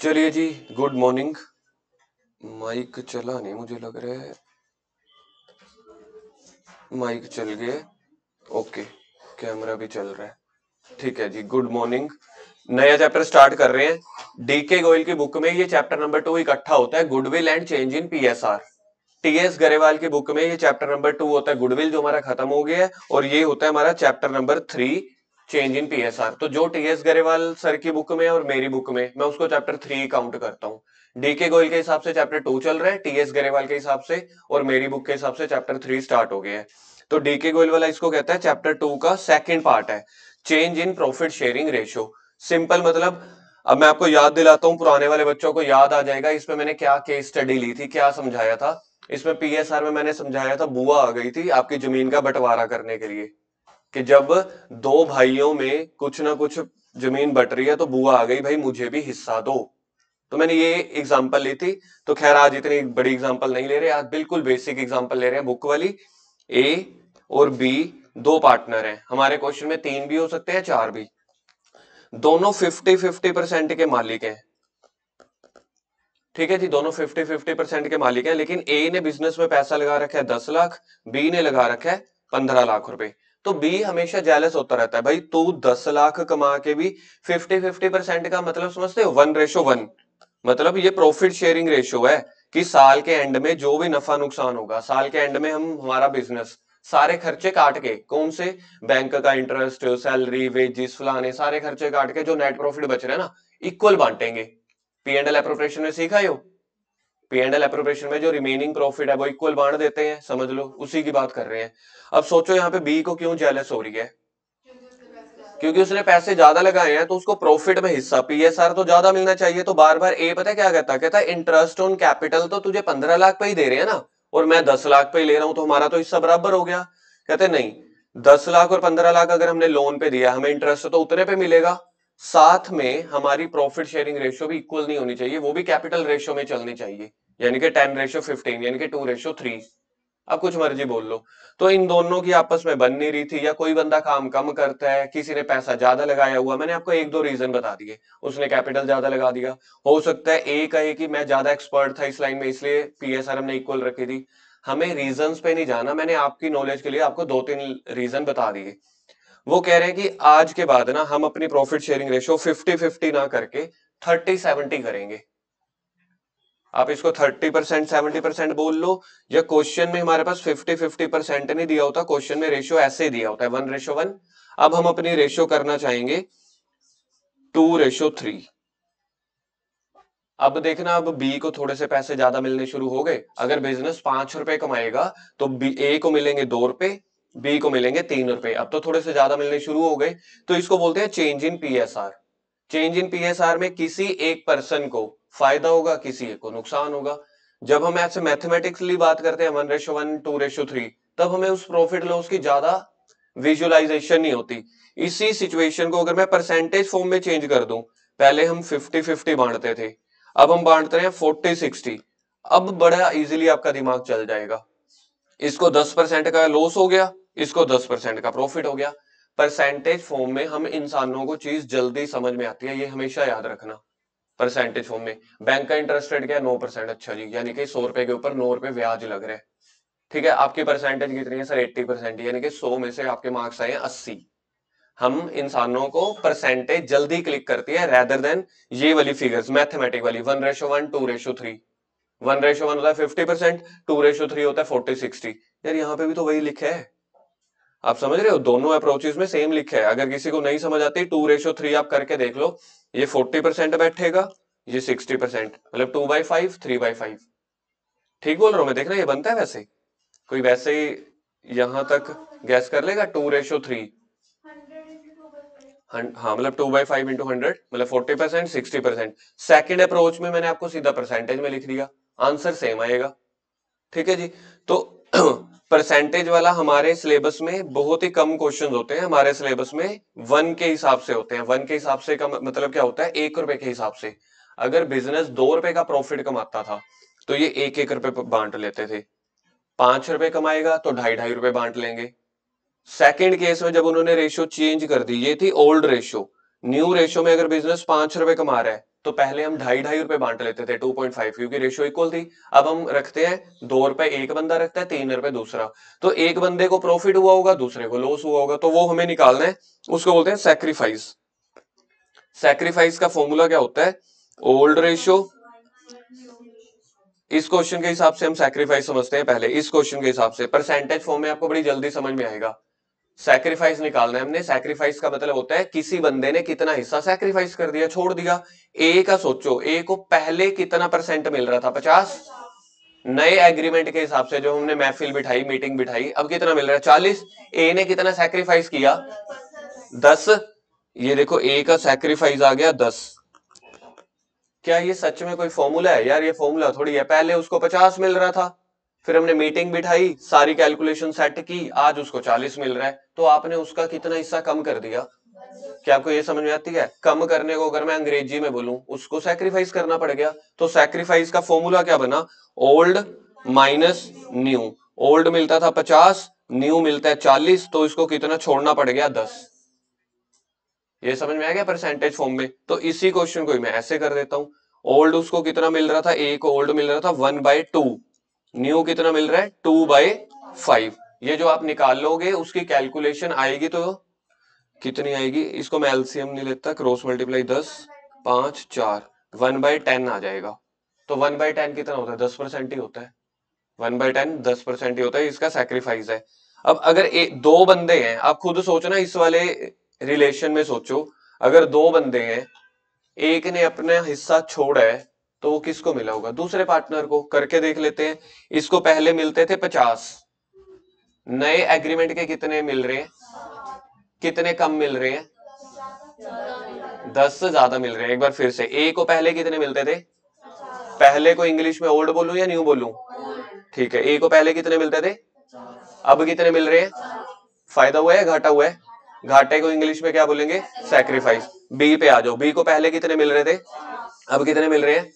चलिए जी, good morning. Mic चला नहीं, मुझे लग रहा है माइक चल गया। ओके, कैमरा भी चल रहा है। ठीक है जी, गुड मॉर्निंग। नया चैप्टर स्टार्ट कर रहे हैं। डीके गोयल की बुक में ये चैप्टर नंबर 2 इकट्ठा होता है, goodwill and change in PSR. T S Grewal की बुक में ये चैप्टर नंबर 2 होता है, गुडविल, जो हमारा खत्म हो गया है, और ये होता है हमारा chapter number 3, change in PSR. तो जो टीएस गरेवाल सर की बुक में और मेरी बुक में, मैं उसको चैप्टर 3 काउंट करता हूँ। डीके गोयल के हिसाब से चैप्टर 2 चल रहा है, टीएस गरेवाल के हिसाब से और मेरी बुक के हिसाब से चैप्टर 3 स्टार्ट हो गया है। तो डीके गोयल वाला इसको कहता है चैप्टर 2 का सेकंड पार्ट है, change in profit sharing ratio. Simple मतलब, अब मैं आपको याद दिलाता हूँ, पुराने वाले बच्चों को याद आ जाएगा इसमें मैंने क्या केस स्टडी ली थी, क्या समझाया था। इसमें पीएसआर में मैंने समझाया था, बुआ आ गई थी आपकी जमीन का बंटवारा करने के लिए, कि जब दो भाइयों में कुछ ना कुछ जमीन बट रही है तो बुआ आ गई, भाई मुझे भी हिस्सा दो। तो मैंने ये एग्जांपल ली थी। तो खैर आज इतनी बड़ी एग्जांपल नहीं ले रहे, आज बिल्कुल बेसिक एग्जांपल ले रहे हैं बुक वाली। ए और बी दो पार्टनर हैं हमारे, क्वेश्चन में 3 भी हो सकते हैं 4 भी। दोनों 50-50% के मालिक हैं। ठीक है जी, दोनों 50-50% के मालिक हैं, लेकिन ए ने बिजनेस में पैसा लगा रखा है 10 लाख, बी ने लगा रखा है 15 लाख रुपए। तो बी हमेशा जेलस होता रहता है, भाई तू 10 लाख कमा के भी 50-50% का मतलब समझते हो, 1:1। मतलब ये प्रॉफिट शेयरिंग रेशियो है कि साल के एंड में जो भी नफा नुकसान होगा, साल के एंड में हम हमारा बिजनेस सारे खर्चे काट के, कौन से, बैंक का इंटरेस्ट, सैलरी, वेजिस, फलाने सारे खर्चे काट के जो नेट प्रॉफिट बच रहे हैं ना, इक्वल बांटेंगे। पी एंड एल एप्रोप्रिएशन में सीखा हो, पी एंड एल एप्रोप्रिएशन में जो रिमेनिंग प्रॉफिट है वो इक्वल बांट देते हैं, समझ लो उसी की बात कर रहे हैं। अब सोचो यहाँ पे बी को क्यों जेलस हो रही है, क्योंकि उसने पैसे ज्यादा लगाए हैं तो उसको प्रॉफिट में हिस्सा, पीएसआर तो ज्यादा मिलना चाहिए। तो बार बार ए पता है क्या कहता है, कहता है इंटरेस्ट ऑन कैपिटल तो तुझे 15 लाख पे ही दे रहे हैं ना, और मैं 10 लाख पे ही ले रहा हूं, तो हमारा तो हिस्सा बराबर हो गया। कहते नहीं, 10 लाख और 15 लाख अगर हमने लोन पे दिया, हमें इंटरेस्ट तो उतने पे मिलेगा, साथ में हमारी प्रॉफिट शेयरिंग रेशियो भी इक्वल नहीं होनी चाहिए, वो भी कैपिटल रेशियो में चलनी चाहिए, यानी कि 10:15, यानी कि 2:3। अब कुछ मर्जी बोल लो। तो इन दोनों की आपस में बन नहीं रही थी, या कोई बंदा काम कम करता है, किसी ने पैसा ज्यादा लगाया हुआ, मैंने आपको एक दो रीजन बता दिए, उसने कैपिटल ज्यादा लगा दिया। हो सकता है ए कहे कि मैं ज्यादा एक्सपर्ट था इस लाइन में, इसलिए पीएसआर हमने इक्वल रखी थी। हमें रीजंस पे नहीं जाना, मैंने आपकी नॉलेज के लिए आपको 2-3 रीजन बता दिए। वो कह रहे हैं कि आज के बाद ना हम अपनी प्रॉफिट शेयरिंग रेशियो 50-50 ना करके 30-70 करेंगे। आप इसको 30% 70% बोल लो, या क्वेश्चन में हमारे पास 50-50% नहीं दिया होता, क्वेश्चन में रेशियो ऐसे दिया होता है 1:1। अब हम अपनी रेशियो करना चाहेंगे 2:3। अब देखना, अब बी को थोड़े से पैसे ज्यादा मिलने शुरू हो गए। अगर बिजनेस 5 रुपए कमाएगा तो बी ए को मिलेंगे 2 रुपए, बी को मिलेंगे 3 रुपए, अब तो थोड़े से ज्यादा मिलने शुरू हो गए। तो इसको बोलते हैं change in PSR. Change in PSR में किसी एक पर्सन को फायदा होगा, किसी एक को नुकसान होगा। जब हम ऐसे मैथमेटिकली बात करते हैं 1:1 2:3, तब हमें उस प्रॉफिट लॉस की ज्यादा विजुअलाइजेशन नहीं होती। इसी सिचुएशन को अगर मैं परसेंटेज फॉर्म में चेंज कर दूं, पहले हम 50-50 बांटते थे, अब हम बांटते हैं 40-60। अब बड़ा इजीली आपका दिमाग चल जाएगा, इसको 10% का लॉस हो गया, इसको 10% का प्रॉफिट हो गया। परसेंटेज फॉर्म में हम इंसानों को चीज जल्दी समझ में आती है, ये हमेशा याद रखना। परसेंटेज फॉर्म में बैंक का इंटरेस्ट रेट क्या है, 9%। अच्छा जी, यानी कि 100 रुपए के ऊपर 9 रुपए ब्याज लग रहे हैं। ठीक है, आपकी परसेंटेज कितनी है सर, 80%, यानी कि 100 में से आपके मार्क्स आए हैं 80। हम इंसानों को परसेंटेज जल्दी क्लिक करती है रेदर देन ये वाली फिगर्स, मैथमेटिक वाली 1:1 2:3। 1:1 होता है 50%, 2:3 होता है 40-60। यार यहाँ पे भी तो वही लिखा है, आप समझ रहे हो, दोनों अप्रोचेस में सेम लिखा है। अगर किसी को नहीं समझ आती 2:3 आप करके देख लो, ये 40% बैठेगा, ये 60%, मतलब 2/5 3/5। ठीक बोल रहा हूं मैं, देखना ये बनता है वैसे, कोई वैसे ही यहां तक गैस कर लेगा 2:3। हाँ मतलब 2/5 × 100, मतलब 40% 60%। सेकेंड अप्रोच में मैंने आपको सीधा परसेंटेज में लिख दिया, आंसर सेम आएगा। ठीक है जी। तो परसेंटेज वाला हमारे सिलेबस में बहुत ही कम क्वेश्चंस होते हैं, हमारे सिलेबस में 1 के हिसाब से होते हैं। 1 के हिसाब से का मतलब क्या होता है, 1 रुपए के हिसाब से। अगर बिजनेस 2 रुपए का प्रॉफिट कमाता था तो ये 1-1 रुपए बांट लेते थे, 5 रुपए कमाएगा तो 2.5-2.5 रुपए बांट लेंगे। सेकंड केस में जब उन्होंने रेशियो चेंज कर दी, ये थी ओल्ड रेशियो, न्यू रेशियो में अगर बिजनेस 5 रुपए कमा रहा है तो पहले हम 2.5 बांट लेते थे 2.5 क्योंकि रेशियो इक्वल थी। अब हम रखते हैं 2 रुपए एक बंदा रखता है, 3 रुपए दूसरा। तो एक बंदे को प्रॉफिट हुआ होगा, दूसरे को लॉस हुआ होगा, तो वो हमें निकालना है, उसको बोलते हैं सैक्रिफाइस। सैक्रिफाइस का फॉर्मूला क्या होता है? Old ratio. इस क्वेश्चन के हिसाब से हम सैक्रिफाइस समझते हैं पहले, इस क्वेश्चन के हिसाब से परसेंटेज फॉर्म में आपको बड़ी जल्दी समझ में आएगा। सैक्रिफाइस निकालना है हमने। सैक्रिफाइस का मतलब होता है किसी बंदे ने कितना हिस्सा सैक्रिफाइस कर दिया, छोड़ दिया। ए का सोचो, ए को पहले कितना परसेंट मिल रहा था? 50। नए एग्रीमेंट के हिसाब से जो हमने महफिल बिठाई, मीटिंग बिठाई, अब कितना मिल रहा है? 40। ए ने कितना सैक्रिफाइस किया? 10। ये देखो ए का सैक्रिफाइस आ गया 10। क्या ये सच में कोई फॉर्मूला है यार? ये फॉर्मूला थोड़ी है। पहले उसको 50 मिल रहा था, फिर हमने मीटिंग बिठाई, सारी कैलकुलेशन सेट की, आज उसको 40 मिल रहा है, तो आपने उसका कितना हिस्सा कम कर दिया। क्या आपको ये समझ में आती है? कम करने को अगर मैं अंग्रेजी में बोलूं, उसको सैक्रिफाइस करना पड़ गया। तो सैक्रिफाइस का फॉर्मूला क्या बना? Old minus new. ओल्ड मिलता था 50, न्यू मिलता है 40, तो इसको कितना छोड़ना पड़ गया? 10। ये समझ में आ गया परसेंटेज फॉर्म में? तो इसी क्वेश्चन को मैं ऐसे कर देता हूं। ओल्ड उसको कितना मिल रहा था? ए को ओल्ड मिल रहा था 1/2। न्यू कितना मिल रहा है? 2/5। ये जो आप निकाल लोगे उसकी कैलकुलेशन आएगी तो कितनी आएगी? इसको मैं एलसीएम नहीं लेता, क्रॉस मल्टीप्लाई 10, 5, 4, 1/10 आ जाएगा। तो 1/10 कितना होता है? 10% ही होता है। 1/10 10% ही होता है, इसका सैक्रिफाइस है। अब अगर दो बंदे हैं, आप खुद सोचो ना, इस वाले रिलेशन में सोचो, अगर दो बंदे हैं, एक ने अपना हिस्सा छोड़ा है, तो वो किसको मिला होगा? दूसरे पार्टनर को। करके देख लेते हैं। इसको पहले मिलते थे 50, नए एग्रीमेंट के कितने मिल रहे हैं? कितने कम मिल रहे हैं? 10 से ज्यादा मिल रहे हैं। एक बार फिर से, ए को पहले कितने मिलते थे? पहले को इंग्लिश में ओल्ड बोलूं या न्यू बोलूं? ठीक है, ए को पहले कितने मिलते थे? अब कितने मिल रहे हैं? फायदा हुआ है, घाटा हुआ है? घाटे को इंग्लिश में क्या बोलेंगे? सैक्रिफाइस। बी पे आ जाओ, बी को पहले कितने मिल रहे थे? अब कितने मिल रहे हैं?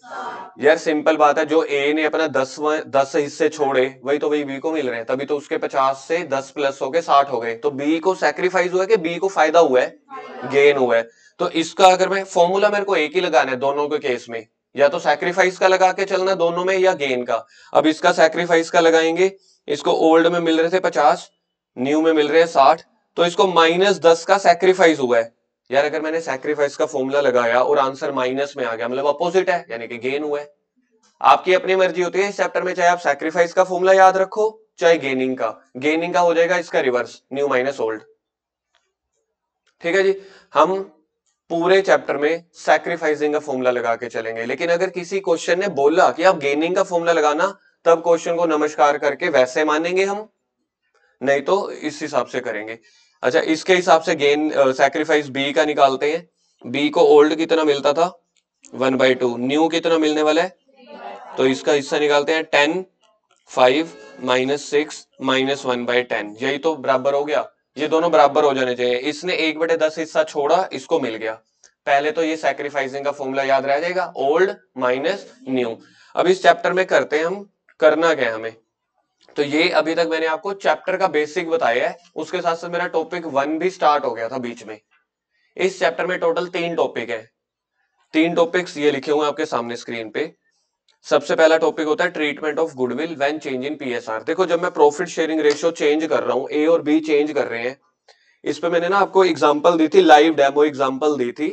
यार सिंपल बात है, जो ए ने अपना 10 हिस्से छोड़े, वही बी को मिल रहे हैं, तभी तो उसके 50 से 10 प्लस हो गए 60 हो गए। तो बी को सैक्रिफाइस हुआ है कि बी को फायदा हुआ है, गेन हुआ है। तो इसका अगर मैं फॉर्मूला, मेरे को एक ही लगाना है दोनों के केस में, या तो सैक्रिफाइस का लगा के चलना दोनों में, या गेन का। अब इसका सैक्रिफाइस का लगाएंगे। इसको ओल्ड में मिल रहे थे 50, न्यू में मिल रहे हैं 60, तो इसको -10 का सैक्रिफाइस हुआ है। यार अगर मैंने सैक्रिफाइस का फॉर्मूला लगाया और आंसर माइनस में आ गया, मतलब अपोजिट है, यानी कि गेन हुआ है। आपकी अपनी मर्जी होती है इस चैप्टर में, चाहे आप सैक्रिफाइस का फॉर्मूला याद रखो, चाहे गेनिंग का। गेनिंग का हो जाएगा इसका रिवर्स, न्यू माइनस ओल्ड। ठीक है जी। हम पूरे चैप्टर में सैक्रिफाइसिंग का फॉर्मूला लगा के चलेंगे, लेकिन अगर किसी क्वेश्चन ने बोला कि आप गेनिंग का फॉर्मूला लगाना, तब क्वेश्चन को नमस्कार करके वैसे मानेंगे हम, नहीं तो इस हिसाब से करेंगे। अच्छा, इसके हिसाब से गेन सैक्रिफाइस बी का निकालते हैं। बी को ओल्ड कितना मिलता था? 1/2। न्यू कितना मिलने वाला है? तो इसका हिस्सा निकालते हैं 10, 5 -6 -1/10। यही तो बराबर हो गया। ये दोनों बराबर हो जाने चाहिए। इसने 1/10 हिस्सा छोड़ा, इसको मिल गया। पहले तो ये सैक्रिफाइसिंग का फॉर्मूला याद रह जाएगा, ओल्ड माइनस न्यू। अब इस चैप्टर में करते हैं हम, करना क्या है हमें। तो ये अभी तक मैंने आपको चैप्टर का बेसिक बताया है, उसके साथ साथ मेरा टॉपिक 1 भी स्टार्ट हो गया था बीच में। इस चैप्टर में टोटल 3 टॉपिक है। 3 टॉपिक्स ये लिखे हुए हैं आपके सामने स्क्रीन पे। सबसे पहला टॉपिक होता है treatment of goodwill when change in PSR. देखो, जब मैं प्रॉफिट शेयरिंग रेशियो चेंज कर रहा हूं, ए और बी चेंज कर रहे हैं, इस पे मैंने ना आपको एग्जांपल दी थी, लाइव डेमो एग्जांपल दी थी।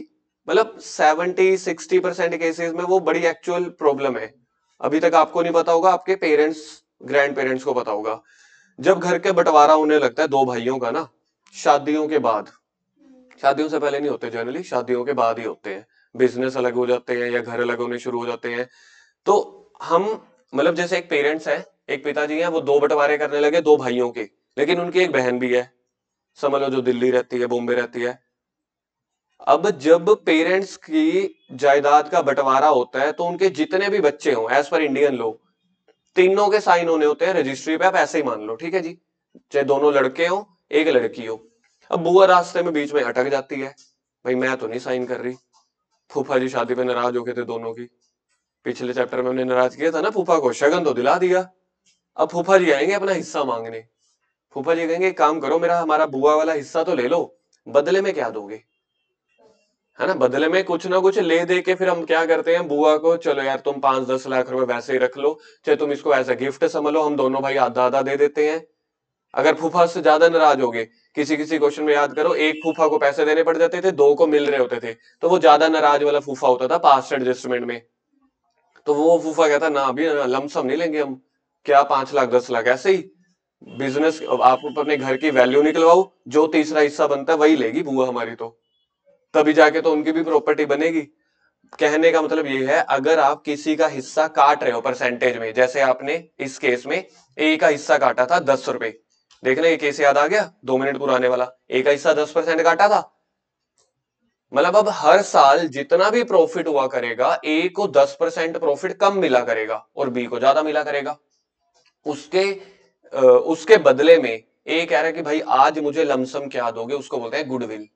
मतलब 70-60% केसेस में वो बड़ी एक्चुअल प्रॉब्लम है। अभी तक आपको नहीं पता होगा, आपके पेरेंट्स ग्रैंड पेरेंट्स को पता होगा। जब घर के बंटवारा होने लगता है दो भाइयों का ना, शादियों के बाद, शादियों से पहले नहीं होते जनरली, शादियों के बाद ही होते हैं। बिजनेस अलग हो जाते हैं या घर अलग होने शुरू हो जाते हैं। तो हम, मतलब जैसे एक पेरेंट्स है, एक पिताजी हैं, वो दो बंटवारे करने लगे दो भाइयों के, लेकिन उनकी एक बहन भी है, समझ लो, जो दिल्ली रहती है, बॉम्बे रहती है। अब जब पेरेंट्स की जायदाद का बंटवारा होता है, तो उनके जितने भी बच्चे हों, एज पर इंडियन लॉ, तीनों के साइन होने होते हैं रजिस्ट्री पे। आप ऐसे ही मान लो, ठीक है जी, चाहे दोनों लड़के हो एक लड़की हो। अब बुआ रास्ते में बीच में अटक जाती है, भाई मैं तो नहीं साइन कर रही। फूफा जी शादी पे नाराज हो गए थे दोनों की, पिछले चैप्टर में हमने नाराज किया था ना फूफा को, शगन तो दिला दिया। अब फूफा जी आएंगे अपना हिस्सा मांगने। फूफा जी कहेंगे, एक काम करो, मेरा हमारा बुआ वाला हिस्सा तो ले लो, बदले में क्या दोगे? है ना, बदले में कुछ ना कुछ ले दे के फिर हम क्या करते हैं, बुआ को चलो यार तुम 5-10 लाख रुपए वैसे ही रख लो, चाहे तुम इसको एज अ गिफ्ट समझ लो, हम दोनों भाई आधा आधा दे देते हैं। अगर फूफा से ज्यादा नाराज हो गए, किसी किसी क्वेश्चन में याद करो, एक फूफा को पैसे देने पड़ जाते थे, दो को मिल रहे होते थे, तो वो ज्यादा नाराज वाला फूफा होता था पास्ट एडजस्टमेंट में। तो वो फूफा कहता ना अभी लमसम नहीं लेंगे हम, क्या 5 लाख 10 लाख ऐसे ही बिजनेस, आप अपने घर की वैल्यू निकलवाओ, जो तीसरा हिस्सा बनता है वही लेगी बुआ हमारी, तो तभी जाके तो उनकी भी प्रॉपर्टी बनेगी। कहने का मतलब ये है, अगर आप किसी का हिस्सा काट रहे हो परसेंटेज में, जैसे आपने इस केस में ए का हिस्सा काटा था 10 रुपए, देखना ये केस याद आ गया, 2 मिनट पुराने वाला, ए का हिस्सा 10% काटा था, मतलब अब हर साल जितना भी प्रॉफिट हुआ करेगा, ए को 10% प्रॉफिट कम मिला करेगा और बी को ज्यादा मिला करेगा। उसके उसके बदले में ए कह रहा है कि भाई आज मुझे लमसम क्या दोगे, उसको बोलते हैं गुडविल।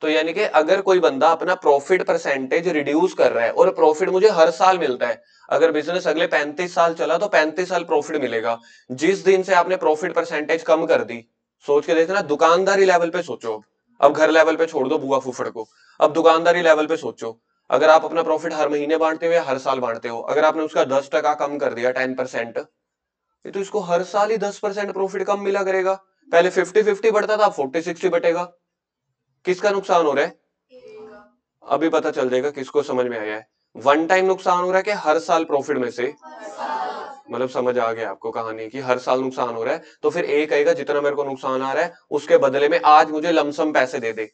तो यानी कि अगर कोई बंदा अपना प्रॉफिट परसेंटेज रिड्यूस कर रहा है और प्रॉफिट मुझे हर साल मिलता है, अगर बिजनेस अगले 35 साल चला तो 35 साल प्रॉफिट मिलेगा, जिस दिन से आपने प्रॉफिट परसेंटेज कम कर दी, सोच के देखना, दुकानदारी लेवल पे सोचो, अब घर लेवल पे छोड़ दो बुआ फूफड़ को, अब दुकानदारी लेवल पे सोचो, अगर आप अपना प्रॉफिट हर महीने बांटते हो या हर साल बांटते हो, अगर आपने उसका 10% कम कर दिया 10%, ये तो इसको हर साल ही 10% प्रॉफिट कम मिला करेगा। पहले 50-50 बढ़ता था, 40-60 बटेगा। किसका नुकसान हो रहा है, अभी पता चल जाएगा किसको समझ में आया है। वन टाइम नुकसान हो रहा है कि हर साल प्रॉफिट में से, मतलब समझ आ गया आपको कहानी की, हर साल नुकसान हो रहा है, तो फिर ए कहेगा जितना मेरे को नुकसान आ रहा है उसके बदले में आज मुझे लमसम पैसे दे दे।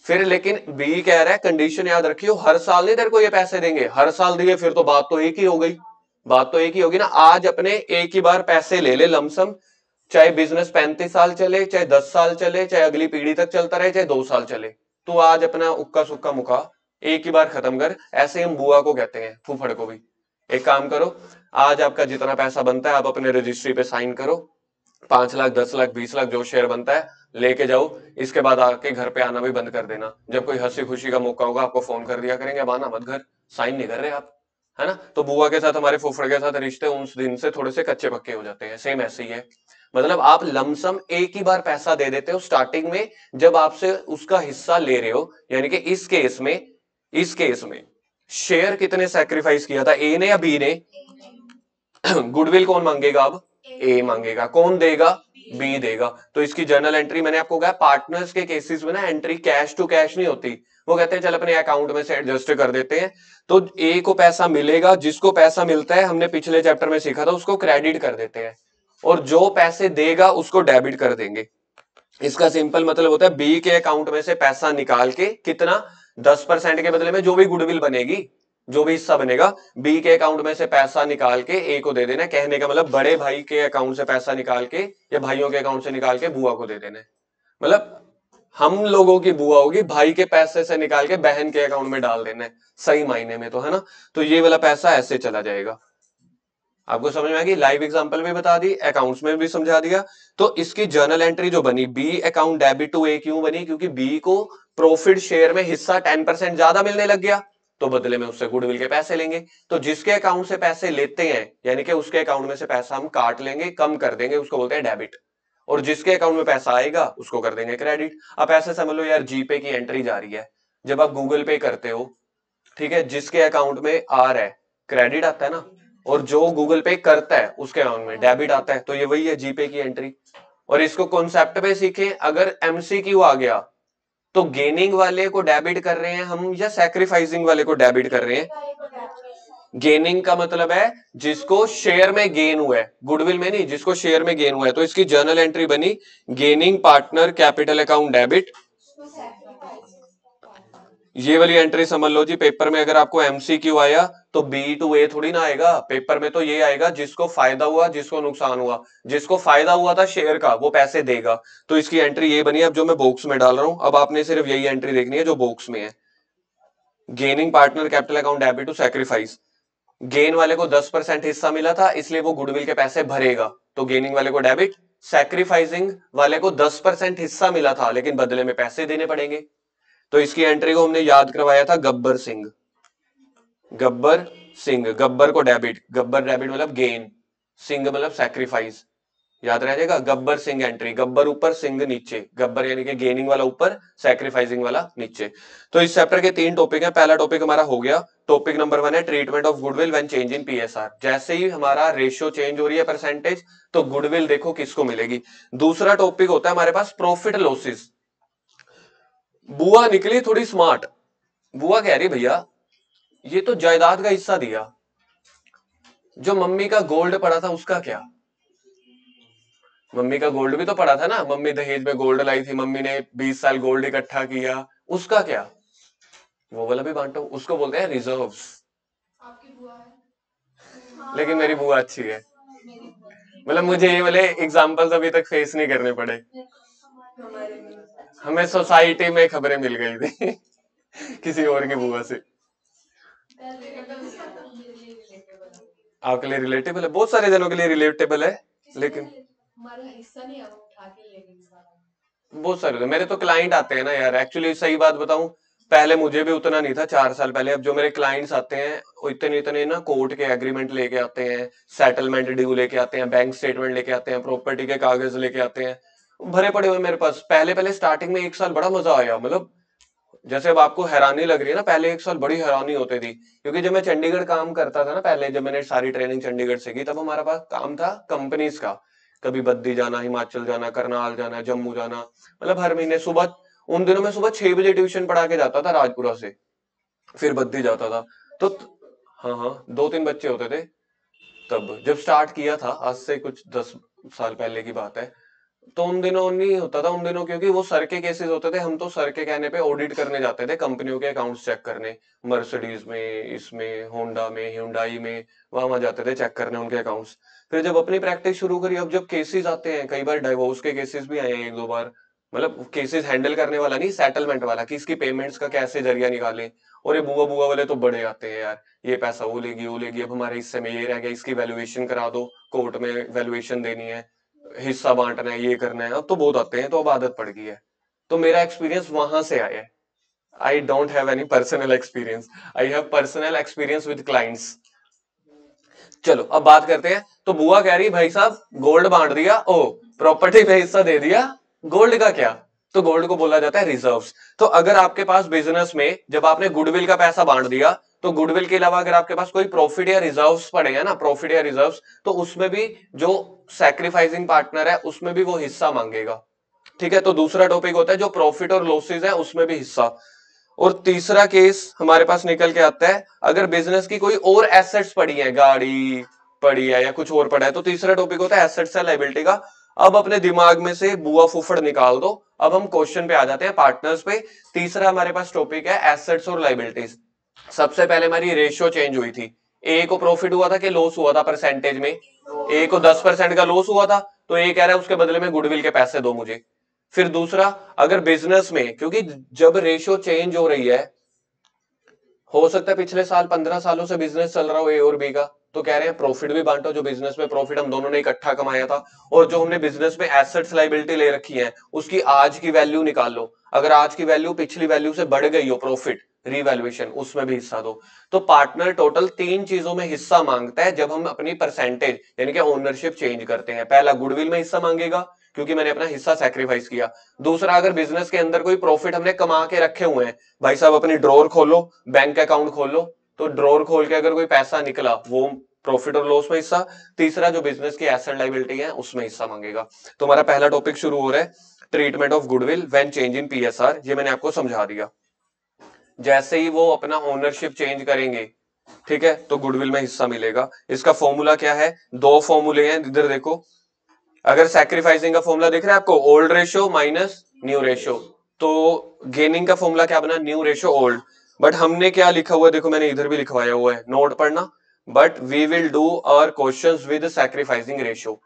फिर लेकिन बी कह रहा है कंडीशन याद रखियो, हर साल नहीं तेरे को ये पैसे देंगे, हर साल दिए फिर तो बात तो एक ही हो गई, बात तो एक ही होगी ना, आज अपने एक ही बार पैसे ले ले लमसम, चाहे बिजनेस 35 साल चले, चाहे 10 साल चले, चाहे अगली पीढ़ी तक चलता रहे, चाहे 2 साल चले, तो आज अपना उक्का सुक्का मुका एक ही बार खत्म कर। ऐसे हम बुआ को कहते हैं, फूफड़ को भी। एक काम करो, आज आपका जितना पैसा बनता है आप अपने रजिस्ट्री पे साइन करो, 5 लाख 10 लाख 20 लाख जो शेयर बनता है लेके जाओ, इसके बाद आके घर पे आना भी बंद कर देना, जब कोई हंसी खुशी का मौका होगा आपको फोन कर दिया करेंगे, अब आना मत घर, साइन नहीं कर रहे आप, है ना। तो बुआ के साथ हमारे फुफड़ के साथ रिश्ते उस दिन से थोड़े से कच्चे पक्के हो जाते हैं, सेम ऐसे ही है। मतलब आप लमसम एक ही बार पैसा दे देते हो स्टार्टिंग में, जब आपसे उसका हिस्सा ले रहे हो, यानी कि इस केस में शेयर कितने सैक्रिफाइस किया था, ए ने या बी ने, गुडविल कौन मांगेगा, अब ए मांगेगा, कौन देगा, बी देगा। तो इसकी जर्नल एंट्री मैंने आपको कहा, पार्टनर्स के केसेस में ना एंट्री कैश टू कैश नहीं होती, वो कहते हैं चल अपने अकाउंट में से एडजस्ट कर देते हैं, तो ए को पैसा मिलेगा, जिसको पैसा मिलता है हमने पिछले चैप्टर में सीखा था उसको क्रेडिट कर देते हैं, और जो पैसे देगा उसको डेबिट कर देंगे। इसका सिंपल मतलब होता है बी के अकाउंट में से पैसा निकाल के, कितना, 10% के बदले में जो भी गुडविल बनेगी, जो भी हिस्सा बनेगा, बी के अकाउंट में से पैसा निकाल के ए को दे देना। कहने का मतलब बड़े भाई के अकाउंट से पैसा निकाल के या भाइयों के अकाउंट से निकाल के बुआ को दे देना, मतलब हम लोगों की बुआ होगी, भाई के पैसे से निकाल के बहन के अकाउंट में डाल देना है, सही मायने में तो, है ना। तो ये वाला पैसा ऐसे चला जाएगा। आपको समझ में आ गई, लाइव एग्जांपल भी बता दी, अकाउंट्स में भी समझा दिया। तो इसकी जर्नल एंट्री जो बनी, बी अकाउंट डेबिट टू ए, क्यों बनी, क्योंकि बी को प्रॉफिट शेयर में हिस्सा 10% ज्यादा मिलने लग गया, तो बदले में उससे गुडविल के पैसे लेंगे। तो जिसके अकाउंट से पैसे लेते हैं, यानी कि उसके अकाउंट में से पैसा हम काट लेंगे, कम कर देंगे, उसको बोलते हैं डेबिट, और जिसके अकाउंट में पैसा आएगा उसको कर देंगे क्रेडिट। आप ऐसे समझ लो यार, जीपे की एंट्री जा रही है, जब आप गूगल पे करते हो, ठीक है, जिसके अकाउंट में आ रहा है क्रेडिट आता है ना, और जो गूगल पे करता है उसके अकाउंट में डेबिट आता है, तो ये वही है जीपे की एंट्री। और इसको कॉन्सेप्ट पे सीखें, अगर एमसीक्यू आ गया तो गेनिंग वाले को डेबिट कर रहे हैं हम या सैक्रिफाइसिंग वाले को डेबिट कर रहे हैं। गेनिंग का मतलब है जिसको शेयर में गेन हुआ है, गुडविल में नहीं, जिसको शेयर में गेन हुआ है। तो इसकी जर्नल एंट्री बनी, gaining partner capital account debit. ये वाली एंट्री समझ लो जी, पेपर में अगर आपको एमसीक्यू आया तो बी टू ए थोड़ी ना आएगा, पेपर में तो ये आएगा जिसको फायदा हुआ जिसको नुकसान हुआ, जिसको फायदा हुआ था शेयर का वो पैसे देगा। तो इसकी एंट्री ये बनी, अब जो मैं बॉक्स में डाल रहा हूं, अब आपने सिर्फ यही एंट्री देखनी है जो बॉक्स में है, gaining partner capital account debit to sacrifice. Gain वाले को 10% हिस्सा मिला था इसलिए वो गुडविल के पैसे भरेगा, तो गेनिंग वाले को डेबिट। सैक्रिफाइसिंग वाले को 10% हिस्सा मिला था लेकिन बदले में पैसे देने पड़ेंगे, तो इसकी एंट्री को हमने याद करवाया था गब्बर सिंह। गब्बर को डेबिट, गब्बर डेबिट मतलब गेन, सिंह मतलब सैक्रिफाइस, याद रह जाएगा, गब्बर सिंह एंट्री, गब्बर ऊपर सिंह नीचे, गब्बर यानी कि गेनिंग वाला ऊपर, सैक्रिफाइसिंग वाला नीचे। तो इस चैप्टर के 3 टॉपिक हैं। पहला टॉपिक हमारा हो गया, टॉपिक नंबर 1 है treatment of goodwill when change in PSR. जैसे ही हमारा रेशियो चेंज हो रही है परसेंटेज, तो गुडविल देखो किसको मिलेगी। दूसरा टॉपिक होता है हमारे पास प्रॉफिट लॉसेस। बुआ निकली थोड़ी स्मार्ट, बुआ कह रही भैया ये तो जायदाद का हिस्सा दिया, जो मम्मी का गोल्ड पड़ा था उसका क्या? मम्मी का गोल्ड भी तो पड़ा था ना, मम्मी दहेज में गोल्ड लाई थी, मम्मी ने 20 साल गोल्ड इकट्ठा किया, उसका क्या? वो वाला भी बांटो, उसको बोलते हैं रिजर्व्स। आपकी बुआ है, लेकिन मेरी बुआ अच्छी है, मतलब मुझे ये वाले एग्जाम्पल्स अभी तक फेस नहीं करने पड़े। हमें सोसाइटी में खबरें मिल गई थी किसी और की बुआ से। आपके लिए रिलेटेबल है, बहुत सारे जनों के लिए रिलेटेबल है, लेकिन हमारा हिस्सा नहीं है, वो उठा के ले गए। बहुत सारे मेरे तो क्लाइंट आते हैं ना यार, एक्चुअली सही बात बताऊं, पहले मुझे भी उतना नहीं था 4 साल पहले। अब जो मेरे क्लाइंट्स आते हैं वो इतने इतने ना कोर्ट के एग्रीमेंट लेके आते हैं, सेटलमेंट ड्यू लेके आते हैं, बैंक स्टेटमेंट लेके आते हैं, प्रॉपर्टी के कागज लेके आते हैं, भरे पड़े हुए मेरे पास। पहले पहले स्टार्टिंग में 1 साल बड़ा मजा आया, मतलब जैसे अब आपको हैरानी लग रही है ना, पहले 1 साल बड़ी हैरानी होती थी, क्योंकि जब मैं चंडीगढ़ काम करता था ना पहले, जब मैंने सारी ट्रेनिंग चंडीगढ़ से की, तब हमारा पास काम था कंपनीज का, कभी बद्दी जाना, हिमाचल जाना, करनाल जाना, जम्मू जाना, मतलब हर महीने सुबह, उन दिनों में सुबह 6 बजे ट्यूशन पढ़ा के जाता था राजपुरा से, फिर बद्दी जाता था। तो हाँ हाँ, 2-3 बच्चे होते थे तब जब स्टार्ट किया था, आज से कुछ 10 साल पहले की बात है। तो उन दिनों नहीं होता था, उन दिनों क्योंकि वो सर के केसेस होते थे, हम तो सर के कहने पे ऑडिट करने जाते थे, कंपनियों के अकाउंट्स चेक करने, मर्सिडीज में, इसमें, होंडा में, hyundai में, वहां जाते थे चेक करने उनके अकाउंट्स। फिर जब अपनी प्रैक्टिस शुरू करी, अब जब केसेस आते हैं, कई बार डाइवोर्स के केसेस भी आए हैं 1-2 बार, मतलब केसेस हैंडल करने वाला नहीं, सेटलमेंट वाला, कि इसकी पेमेंट्स का कैसे जरिया निकाले। और ये बुआ बुआ वाले तो बड़े आते हैं यार, ये पैसा वो लेगी वो लेगी, अब हमारे हिस्से में ये रह गया, इसकी वैल्यूएशन करा दो, कोर्ट में वैल्यूएशन देनी है, हिस्सा बांटना है, ये करना है, अब तो बहुत आते हैं, तो अब आदत पड़ गई है। तो मेरा एक्सपीरियंस वहां से आया है। I don't have any personal experience, I have personal experience with clients. चलो अब बात करते हैं। तो बुआ कह रही भाई साहब गोल्ड बांट दिया, ओ प्रॉपर्टी पे हिस्सा दे दिया, गोल्ड का क्या? तो गोल्ड को बोला जाता है रिजर्व्स। तो अगर आपके पास बिजनेस में जब आपने गुडविल का पैसा बांट दिया, तो गुडविल के अलावा अगर आपके पास कोई प्रॉफिट या रिजर्व्स पड़े हैं ना, प्रॉफिट या रिजर्व्स, तो उसमें भी जो सैक्रिफाइसिंग पार्टनर है उसमें भी वो हिस्सा मांगेगा। ठीक है, तो दूसरा टॉपिक होता है जो प्रॉफिट और लॉसेस है उसमें भी हिस्सा। और तीसरा केस हमारे पास निकल के आता है, अगर बिजनेस की कोई और एसेट्स पड़ी है, गाड़ी पड़ी है या कुछ और पड़ा है, तो तीसरा टॉपिक होता है एसेट्स या लायबिलिटी का। अब अपने दिमाग में से बुआ फुफड़ निकाल दो, अब हम क्वेश्चन पे आ जाते हैं, पार्टनर्स पे। तीसरा हमारे पास टॉपिक है एसेट्स और लायबिलिटीज। सबसे पहले हमारी रेशियो चेंज हुई थी, ए को प्रॉफिट हुआ था कि लॉस हुआ था परसेंटेज में? ए को 10% का लॉस हुआ था, तो ए कह रहा है उसके बदले में गुडविल के पैसे दो मुझे। फिर दूसरा, अगर बिजनेस में, क्योंकि जब रेशियो चेंज हो रही है, हो सकता है पिछले साल 15 सालों से बिजनेस चल रहा हो ए और बी का, तो कह रहे हैं प्रॉफिट भी बांटो, जो बिजनेस में प्रॉफिट हम दोनों ने इकट्ठा कमाया था, और जो हमने बिजनेस में एसेट्स लायबिलिटी ले रखी है उसकी आज की वैल्यू निकाल लो, अगर आज की वैल्यू पिछली वैल्यू से बढ़ गई हो, प्रॉफिट रीवैल्यूएशन, उसमें भी हिस्सा दो। तो पार्टनर टोटल 3 चीजों में हिस्सा मांगता है जब हम अपनी परसेंटेज यानी कि ओनरशिप चेंज करते हैं। पहला, गुडविल में हिस्सा मांगेगा क्योंकि मैंने अपना हिस्सा सैक्रिफाइस किया। दूसरा, अगर बिजनेस के अंदर कोई प्रॉफिट हमने कमा के रखे हुए हैं, भाई साहब अपनी ड्रॉर खोलो, बैंक अकाउंट खोलो, तो ड्रॉर खोल के अगर कोई पैसा निकला, वो प्रॉफिट और लॉस में हिस्सा। तीसरा, जो बिजनेस की एसेट लायबिलिटी है उसमें हिस्सा मांगेगा। तो हमारा पहला टॉपिक शुरू हो रहा है, treatment of goodwill when change in PSR. ये मैंने आपको समझा दिया। जैसे ही वो अपना ओनरशिप चेंज करेंगे, ठीक है, तो गुडविल में हिस्सा मिलेगा। इसका फॉर्मूला क्या है? 2 फॉर्मूले हैं, इधर देखो। अगर सैक्रिफाइसिंग का फॉर्मूला दिख रहा है आपको, old ratio minus new ratio, तो गेनिंग का फॉर्मूला क्या बना? New ratio old. बट हमने क्या लिखा हुआ है, देखो मैंने इधर भी लिखवाया हुआ है, नोट पढ़ना। But we will do our questions with sacrificing ratio.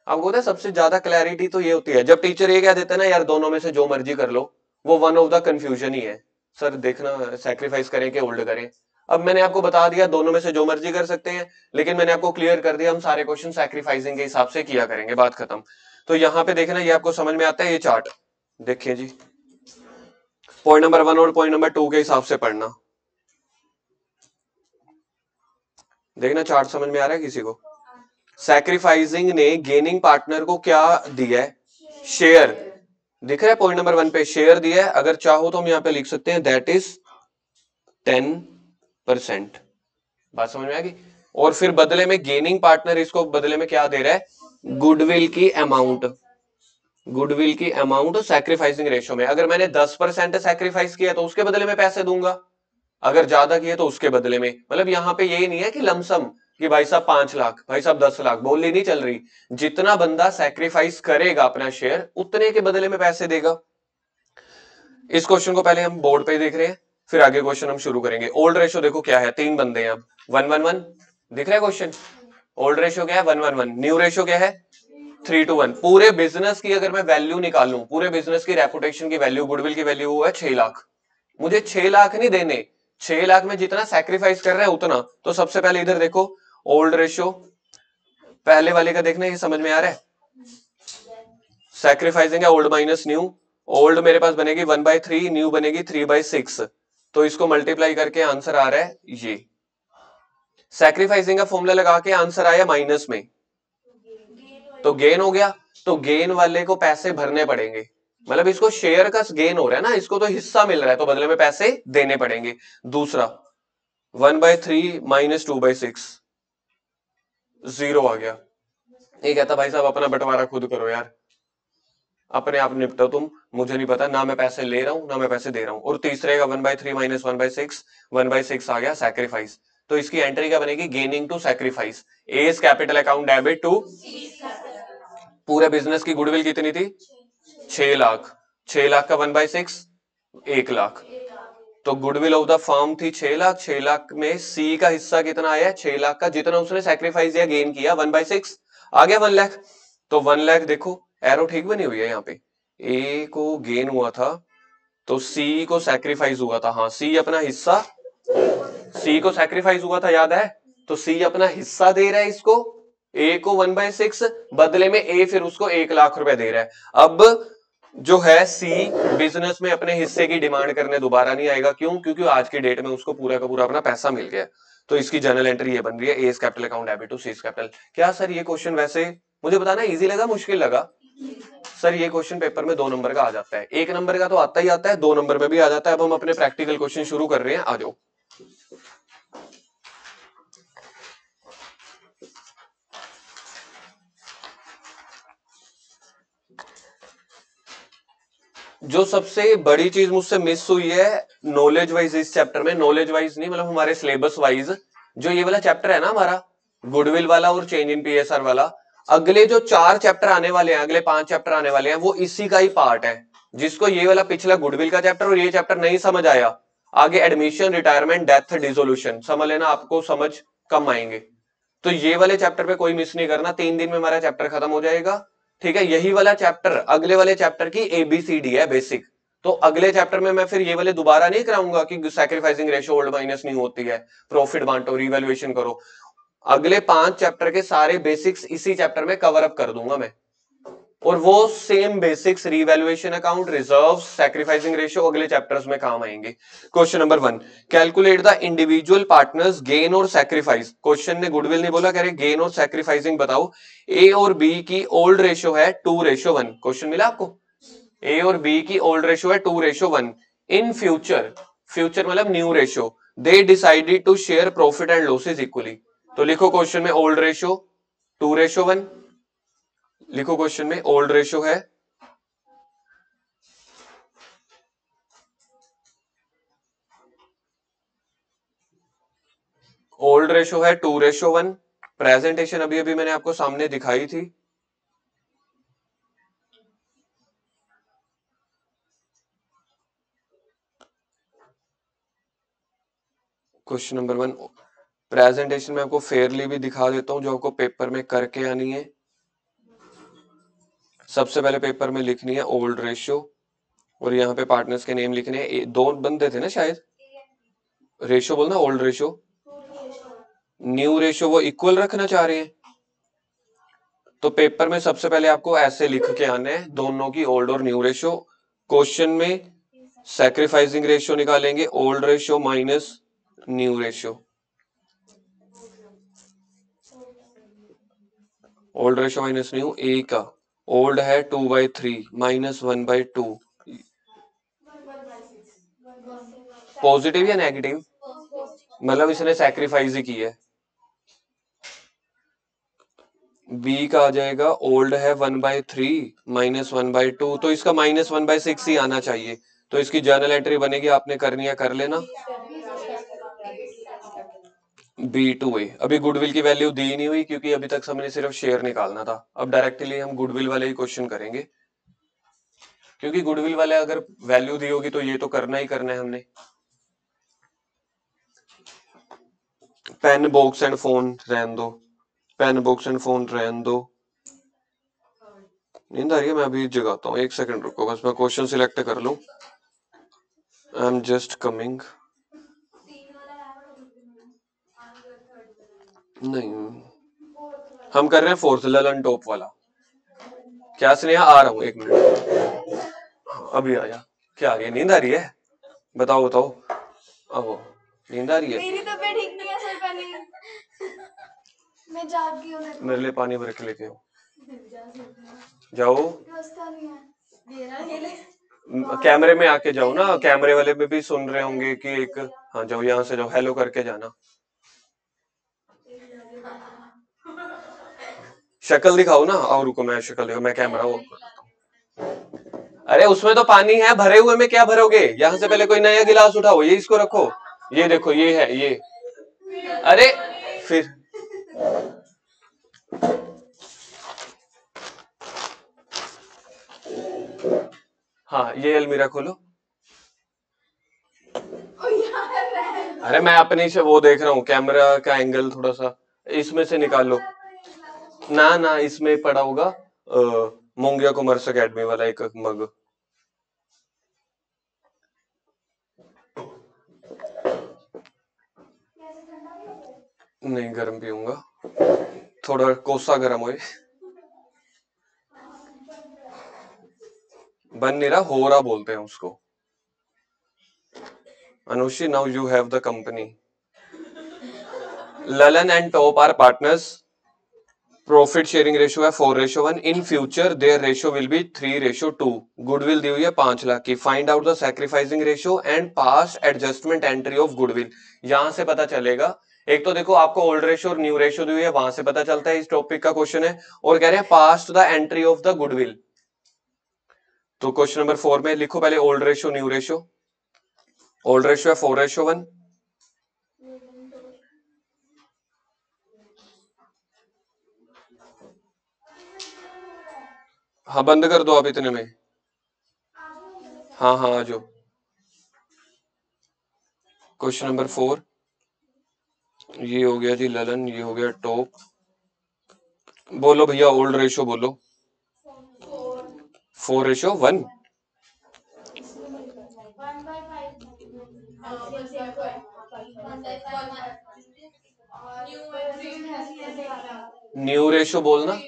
आपको पता है सबसे ज्यादा क्लैरिटी तो ये होती है जब टीचर ये कह देते हैं ना, यार दोनों में से जो मर्जी कर लो, वो वन ऑफ द कंफ्यूजन ही है। सर देखना सैक्रिफाइस करें कि ओल्ड करें। अब मैंने आपको बता दिया दोनों में से जो मर्जी कर सकते हैं, लेकिन मैंने आपको क्लियर कर दिया हम सारे क्वेश्चन सैक्रिफाइसिंग के हिसाब से किया करेंगे, बात खत्म। तो यहाँ पे देखना, ये आपको समझ में आता है, ये चार्ट देखिए जी, पॉइंट नंबर 1 और पॉइंट नंबर 2 के हिसाब से पढ़ना। देखना चार्ट समझ में आ रहा है किसी को? सैक्रिफाइसिंग ने गेनिंग पार्टनर को क्या दिया है? शेयर। दिख रहा है पॉइंट नंबर 1 पे शेयर दिया है। अगर चाहो तो हम यहां पे लिख सकते हैं दैट इज 10%। बात समझ में आ गई? और फिर बदले में गेनिंग पार्टनर इसको बदले में क्या दे रहा है? गुडविल की अमाउंट। गुडविल की अमाउंट सैक्रिफाइसिंग रेशो में। अगर मैंने 10% सैक्रिफाइस किया तो उसके बदले में पैसे दूंगा, अगर ज्यादा किए तो उसके बदले में। मतलब यहां पे ये नहीं है कि लमसम कि भाई साहब 5 लाख, भाई साहब 10 लाख, बोली नहीं चल रही। जितना बंदा सैक्रिफाइस करेगा अपना शेयर, उतने के बदले में पैसे देगा। इस क्वेश्चन को पहले हम बोर्ड पे देख रहे हैं, फिर आगे क्वेश्चन हम शुरू करेंगे। ओल्ड रेशो देखो क्या है, 3 बंदे हैं, 1-1-1 दिख रहा है क्वेश्चन। ओल्ड रेशो क्या है? 1-1-1। न्यू रेशो क्या है? 3-1। पूरे बिजनेस की अगर मैं वैल्यू निकालूं, पूरे बिजनेस की रेपुटेशन की वैल्यू, गुडविल की वैल्यू वो है 6 लाख। मुझे 6 लाख नहीं देने, 6 लाख में जितना सैक्रिफाइस कर रहे हैं उतना। तो सबसे पहले इधर देखो ओल्ड रेशो, पहले वाले का देखना, ये समझ में आ रहा है? सैक्रिफाइसिंग है ओल्ड माइनस न्यू। ओल्ड मेरे पास बनेगी 1/3, न्यू बनेगी 3/6। तो इसको मल्टीप्लाई करके आंसर आ रहा है ये। सैक्रिफाइसिंग का फॉर्मूला लगा के आंसर आया माइनस में, तो गेन हो गया। तो गेन वाले को पैसे भरने पड़ेंगे, मतलब इसको शेयर का गेन हो रहा है ना, इसको तो हिस्सा मिल रहा है, तो बदले में पैसे देने पड़ेंगे। दूसरा 1/3 माइनस 2/6, 0 आ गया। ये कहता भाई साहब अपना बंटवारा खुद करो यार, अपने आप निपटो तुम, मुझे नहीं पता, ना मैं पैसे ले रहा हूं ना मैं पैसे दे रहा हूं। और तीसरे का 1/3 माइनस 1/6, 1/6 आ गया सैक्रिफाइस। तो इसकी एंट्री क्या बनेगी? Gaining to sacrifice. As capital account debit to. पूरे बिजनेस की गुडविल कितनी थी? 6 लाख। 6 लाख का 1/6 1 लाख। तो गुडविल ऑफ द फर्म थी 6 लाख। 6 लाख में सी का हिस्सा कितना आया? 6 लाख का, जितना उसने सैक्रिफाइस या गेन किया 1/6 आ गया 1 लाख। तो 1 लाख देखो, एरो ठीक बनी हुई है यहाँ पे। ए को गेन हुआ था तो सी को सैक्रिफाइस हुआ था। हाँ, सी अपना हिस्सा, सी को सैक्रिफाइस हुआ था, याद है? तो सी अपना हिस्सा दे रहा है इसको, ए को 1/6, बदले में ए फिर उसको 1 लाख रुपए दे रहा है। अब जो है सी बिजनेस में अपने हिस्से की डिमांड करने दोबारा नहीं आएगा। क्यों? क्योंकि आज की डेट में उसको पूरा का पूरा अपना पैसा मिल गया। तो इसकी जर्नल एंट्री ये बन रही है, as capital account debit to C capital. क्या सर ये क्वेश्चन वैसे मुझे बताना इजी लगा मुश्किल लगा? सर ये क्वेश्चन पेपर में 2 नंबर का आ जाता है, 1 नंबर का तो आता ही आता है, 2 नंबर में भी आ जाता है। अब हम अपने प्रैक्टिकल क्वेश्चन शुरू कर रहे हैं, आ जाओ। जो सबसे बड़ी चीज मुझसे मिस हुई है नॉलेज वाइज इस चैप्टर में, नॉलेज वाइज नहीं मतलब हमारे सिलेबस वाइज, जो ये वाला चैप्टर है ना हमारा गुडविल वाला और चेंज इन पीएसआर वाला, अगले जो 4 चैप्टर आने वाले हैं, अगले 5 चैप्टर आने वाले हैं, वो इसी का ही पार्ट है। जिसको ये वाला पिछला गुडविल का चैप्टर और ये चैप्टर नहीं समझ आया, आगे एडमिशन, रिटायरमेंट, डेथ, डिसोल्यूशन समझ लेना, आपको समझ कम आएंगे। तो ये वाले चैप्टर पे कोई मिस नहीं करना, 3 दिन में हमारा चैप्टर खत्म हो जाएगा। ठीक है, यही वाला चैप्टर अगले वाले चैप्टर की एबीसीडी है, बेसिक। तो अगले चैप्टर में मैं फिर ये वाले दोबारा नहीं कराऊंगा कि सैक्रिफाइसिंग रेशो ओल्ड माइनस नहीं होती है, प्रॉफिट बांटो, रिवैल्यूएशन करो। अगले 5 चैप्टर के सारे बेसिक्स इसी चैप्टर में कवर अप कर दूंगा मैं। और वो same basics revaluation account, reserve, sacrificing ratio अगले चैप्टर्स में काम आएंगे। Question number 1, calculate the individual partners gain और सैक्रिफाइस। क्वेश्चन ने गुडविल नहीं बोला, कह रहे गेन और सैक्रिफाइसिंग बताओ। ए और बी की ओल्ड रेशियो है 2:1। क्वेश्चन मिला आपको? ए और बी की ओल्ड रेशियो है 2:1। इन फ्यूचर, फ्यूचर मतलब new ratio, they decided to share profit and losses equally. तो लिखो क्वेश्चन में ओल्ड रेशियो 2:1, लिखो क्वेश्चन में ओल्ड रेशियो है ओल्ड रेशियो है 2:1। प्रेजेंटेशन अभी अभी मैंने आपको सामने दिखाई थी। क्वेश्चन नंबर 1 प्रेजेंटेशन में आपको फेयरली भी दिखा देता हूं, जो आपको पेपर में करके आनी है। सबसे पहले पेपर में लिखनी है ओल्ड रेशियो, और यहाँ पे पार्टनर्स के नेम लिखने हैं। 2 बंदे थे ना शायद, रेशियो बोलना, ओल्ड रेशियो, न्यू रेशियो वो इक्वल रखना चाह रहे हैं। तो पेपर में सबसे पहले आपको ऐसे लिख के आने हैं दोनों की ओल्ड और न्यू रेशियो। क्वेश्चन में सैक्रिफाइसिंग रेशियो निकालेंगे, old ratio minus new ratio. Old ratio minus new, A का ओल्ड है 2/3 माइनस 1/2, पॉजिटिव या नेगेटिव, मतलब इसने सैक्रिफाइस ही की है। बी का आ जाएगा ओल्ड है 1/3 माइनस 1/2, तो इसका -1/6 ही आना चाहिए। तो इसकी जर्नल एंट्री बनेगी, आपने करनी है कर लेना। B2A। अभी गुडविल की वैल्यू दी नहीं हुई क्योंकि अभी तक हमने सिर्फ शेयर निकालना था। अब डायरेक्टली हम गुडविल वाले ही क्वेश्चन करेंगे, क्योंकि गुडविल वाले अगर वैल्यू दी होगी तो ये तो करना ही करना है हमने। पेन बॉक्स एंड फोन रहने दो, पेन बॉक्स एंड फोन रहने दो। नींद आ रही है, मैं अभी जगाता हूँ, 1 सेकंड रुको, बस मैं क्वेश्चन सिलेक्ट कर लूं। I am just coming. नहीं, हम कर रहे हैं फोर्थ, ललन टॉप वाला। क्या स्नेहा, आ रहा हूँ 1 मिनट, अभी आया। क्या आ रही है, नींद आ रही है? बताओ बताओ। अब नींद आ रही है? मेरी तबीयत ठीक नहीं है सर, पहले मैं जाग गई हूं। मेरे लिए पानी भर के लेके आओ। जाओ, रास्ता नहीं है मेरा, ये ले कैमरे में आके जाओ ना, कैमरे वाले में भी सुन रहे होंगे कि एक। हाँ जाओ, यहाँ से जाओ, हेलो करके जाना। शक्ल दिखाओ ना, और रुको मैं शक्ल दिखाओ, मैं कैमरा ऑन कर देता हूँ। अरे उसमें तो पानी है, भरे हुए में क्या भरोगे? यहाँ से पहले कोई नया गिलास उठाओ, ये इसको रखो, ये देखो ये है ये। अरे फिर हाँ, ये अलमीरा खोलो। अरे मैं अपने से वो देख रहा हूँ, कैमरा का एंगल थोड़ा सा इसमें से निकालो ना। ना इसमें पड़ा होगा मोंगिया कॉमर्स एकेडमी वाला एक मग। नहीं गर्म पीऊंगा, थोड़ा कोसा गर्म होए। बन नहीं रहा, हो रहा बोलते हैं उसको। Anushi, now you have the company. Lalan and top are partners, profit sharing ratio है 4:1, in future their ratio will be 3:2। Goodwill दी हुई है 5 लाख की, find out the sacrificing ratio and past adjustment entry of goodwill. यहां से पता चलेगा, एक तो देखो आपको ओल्ड रेशियो और न्यू रेशियो दी हुई है, वहां से पता चलता है इस टॉपिक का क्वेश्चन है, और कह रहे हैं past the entry of the goodwill. तो क्वेश्चन नंबर 4 में लिखो पहले old ratio new ratio. Old ratio है 4:1। हाँ बंद कर दो आप इतने में। हाँ हाँ आ जाओ। क्वेश्चन नंबर 4, ये हो गया जी ललन, ये हो गया टॉप। बोलो भैया ओल्ड रेशियो बोलो। 4:1। न्यू रेशियो बोलना,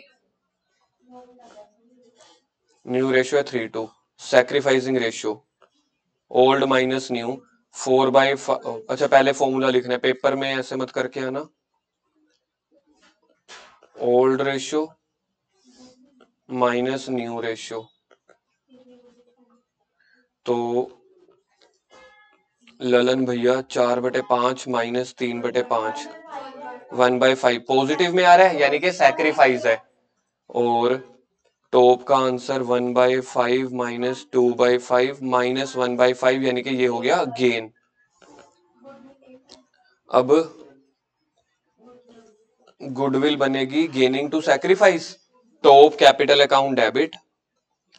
न्यू रेशियो है 3:2। Sacrificing ratio old minus new 4/5। अच्छा पहले फॉर्मूला लिखना है, पेपर में ऐसे मत करके आना। Old ratio minus new ratio, तो ललन भैया 4/5 माइनस 3/5, 1/5 पॉजिटिव में आ रहा है, यानी कि सैक्रिफाइस है। और टॉप का आंसर 1/5 माइनस 2/5 माइनस 1/5, यानी कि ये हो गया गेन। अब गुडविल बनेगी gaining to sacrifice, top capital account debit.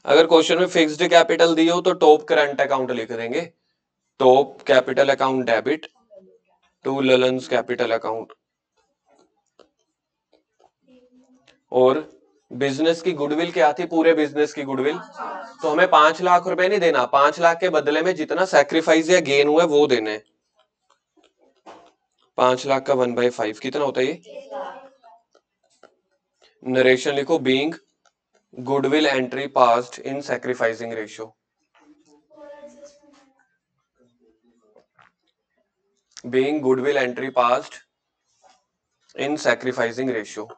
अगर क्वेश्चन में फिक्स्ड कैपिटल दी हो तो टॉप करंट अकाउंट लिख देंगे, top capital account debit to Lalan's capital account. और बिजनेस की गुडविल क्या थी, पूरे बिजनेस की गुडविल, तो हमें 5 लाख रुपए नहीं देना, 5 लाख के बदले में जितना सैक्रिफाइस या गेन हुआ है वो देने। 5 लाख का 1/5 कितना होता है ये? नरेशन लिखो, being goodwill entry passed in sacrificing ratio. Being goodwill entry passed in sacrificing ratio.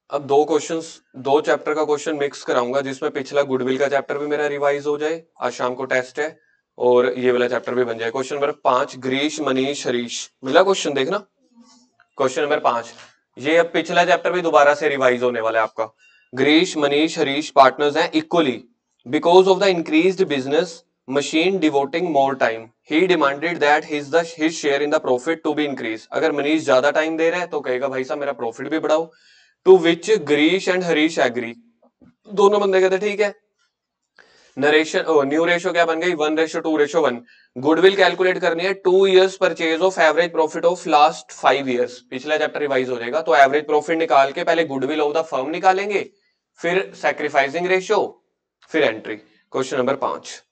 अब दो चैप्टर का क्वेश्चन मिक्स कराऊंगा, जिसमें पिछला गुडविल का चैप्टर भी मेरा रिवाइज हो जाए, आज शाम को टेस्ट है, और ये वाला चैप्टर भी बन जाए। क्वेश्चन नंबर 5, ग्रीश मनीष हरीश, मिला क्वेश्चन, देखना क्वेश्चन नंबर 5। ये अब पिछला चैप्टर भी दोबारा से रिवाइज होने वाला है आपका। ग्रीश मनीष हरीश पार्टनर्स हैं equally because of the increased business machine devoting more time he demanded that his share in the profit to be increase. अगर मनीष ज्यादा टाइम दे रहा है तो कहेगा भाई साहब मेरा प्रॉफिट भी बढ़ाओ। To which Girish and Harish agree, दोनों बंदे कहते ठीक है। नरेशन न्यू रेशो क्या बन गई, 1:2:1। गुडविल कैलकुलेट करनी है 2 years purchase of average profit of last 5 years। पिछला चैप्टर रिवाइज हो जाएगा, तो एवरेज प्रॉफिट निकाल के पहले गुडविल ऑफ द फर्म निकालेंगे, फिर सैक्रिफाइसिंग रेशियो, फिर entry. Question number 5,